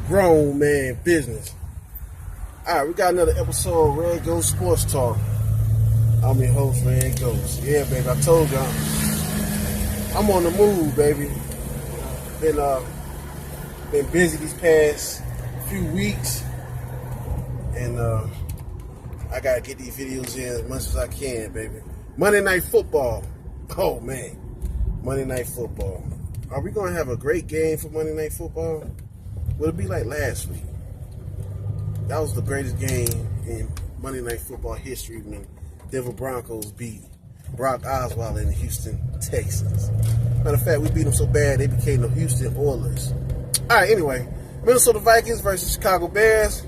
Grown man business. Alright, we got another episode of Red Ghost Sports Talk. I'm your host, Red Ghost. Yeah, baby, I told y'all I'm on the move, baby. Been busy these past few weeks, and I gotta get these videos in as much as I can, baby. Monday Night Football. Oh man, Monday Night Football. Are we gonna have a great game for Monday Night Football? Will it be like last week? That was the greatest game in Monday Night Football history when Denver Broncos beat Brock Osweiler in the Houston Texans. Matter of fact, we beat them so bad they became the Houston Oilers. All right, anyway, Minnesota Vikings versus Chicago Bears.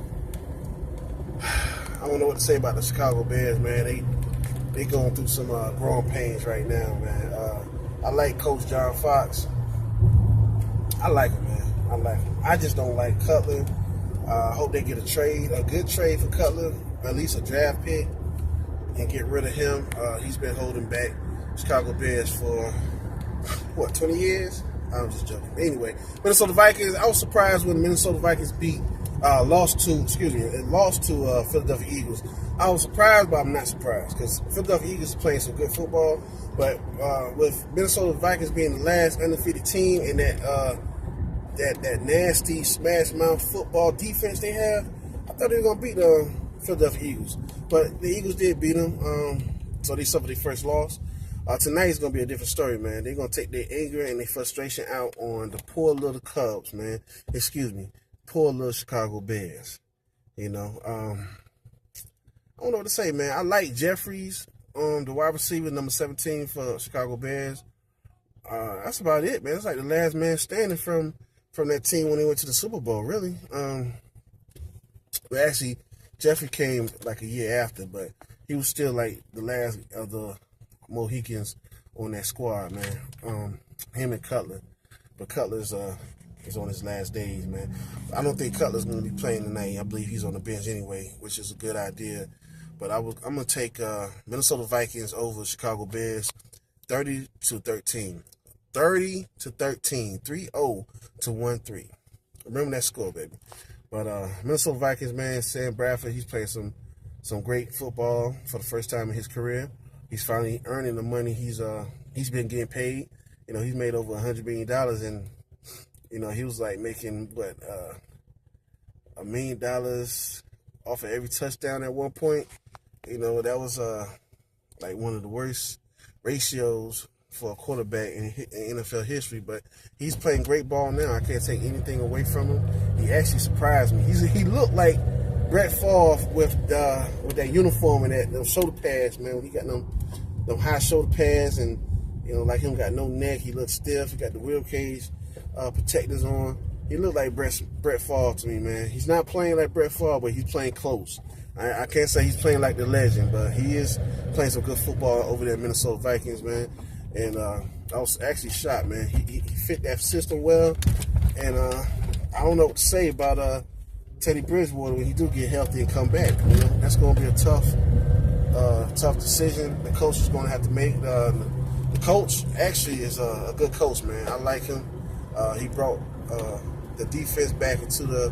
I don't know what to say about the Chicago Bears, man. They going through some growing pains right now, man. I like Coach John Fox. I like him, man. I like him. I just don't like Cutler. I hope they get a good trade for Cutler, at least a draft pick, and get rid of him. He's been holding back Chicago Bears for, 20 years? I'm just joking. Anyway, Minnesota Vikings, I was surprised when Minnesota Vikings lost to Philadelphia Eagles. I was surprised, but I'm not surprised because Philadelphia Eagles is playing some good football. But with Minnesota Vikings being the last undefeated team and that nasty smash mouth football defense they have, I thought they were going to beat the Philadelphia Eagles. But the Eagles did beat them, so they suffered their first loss. Tonight is going to be a different story, man. They're going to take their anger and their frustration out on the poor little Cubs, man. Poor little Chicago Bears. You know, I don't know what to say, man. I like Jeffries, the wide receiver, number 17 for Chicago Bears. That's about it, man. It's like the last man standing from that team when they went to the Super Bowl, really. But actually, Jeffrey came like a year after, but he was still like the last of the Mohicans on that squad, man. Him and Cutler. But Cutler's is on his last days, man. I don't think Cutler's going to be playing tonight. I believe he's on the bench anyway, which is a good idea. But I'm going to take Minnesota Vikings over Chicago Bears 30-13. 30-13. 3-0 to 1-3. Remember that score, baby. But Minnesota Vikings, man, Sam Bradford, he's playing some great football for the first time in his career. He's finally earning the money he's been getting paid. You know, he's made over $100 million, and you know, he was like making $1 million off of every touchdown at one point. You know, that was like one of the worst ratios for a quarterback in NFL history. But he's playing great ball now. I can't take anything away from him. He actually surprised me. He looked like Brett Favre with that uniform and those shoulder pads, man. When he got them high shoulder pads, and you know, like him got no neck. He looked stiff. He got the rib cage protectors on. He looked like Brett Favre to me, man. He's not playing like Brett Favre, but he's playing close. I can't say he's playing like the legend, but he is playing some good football over there at Minnesota Vikings, man. And I was actually shocked, man. He fit that system well, and I don't know what to say about Teddy Bridgewater when he do get healthy and come back. You know, that's going to be a tough decision the coach is going to have to make. The coach actually is a good coach, man. I like him. He brought the defense back into the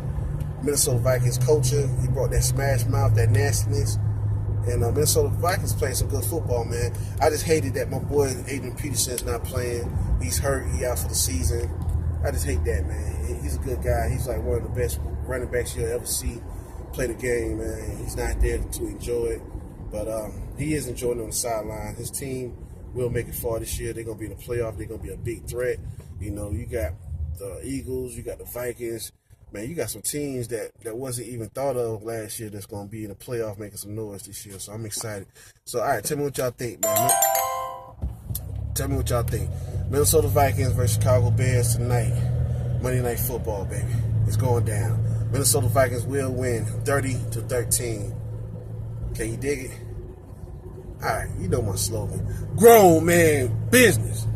Minnesota Vikings culture. He brought that smash mouth, that nastiness. And Minnesota Vikings playing some good football, man. I just hated that my boy Adrian Peterson's not playing. He's hurt. He out for the season. I just hate that, man. He's a good guy. He's like one of the best running backs you'll ever see play the game, man. He's not there to enjoy it. But he is enjoying it on the sideline. His team will make it far this year. They're going to be in the playoff. They're going to be a big threat. You know, you got the Eagles. You got the Vikings. Man, you got some teams that wasn't even thought of last year that's going to be in the playoff making some noise this year. So I'm excited. So, all right, tell me what y'all think, man. Tell me what y'all think. Minnesota Vikings versus Chicago Bears tonight. Monday Night Football, baby. It's going down. Minnesota Vikings will win 30-13. Can you dig it? All right, you know my slogan. Grown man business.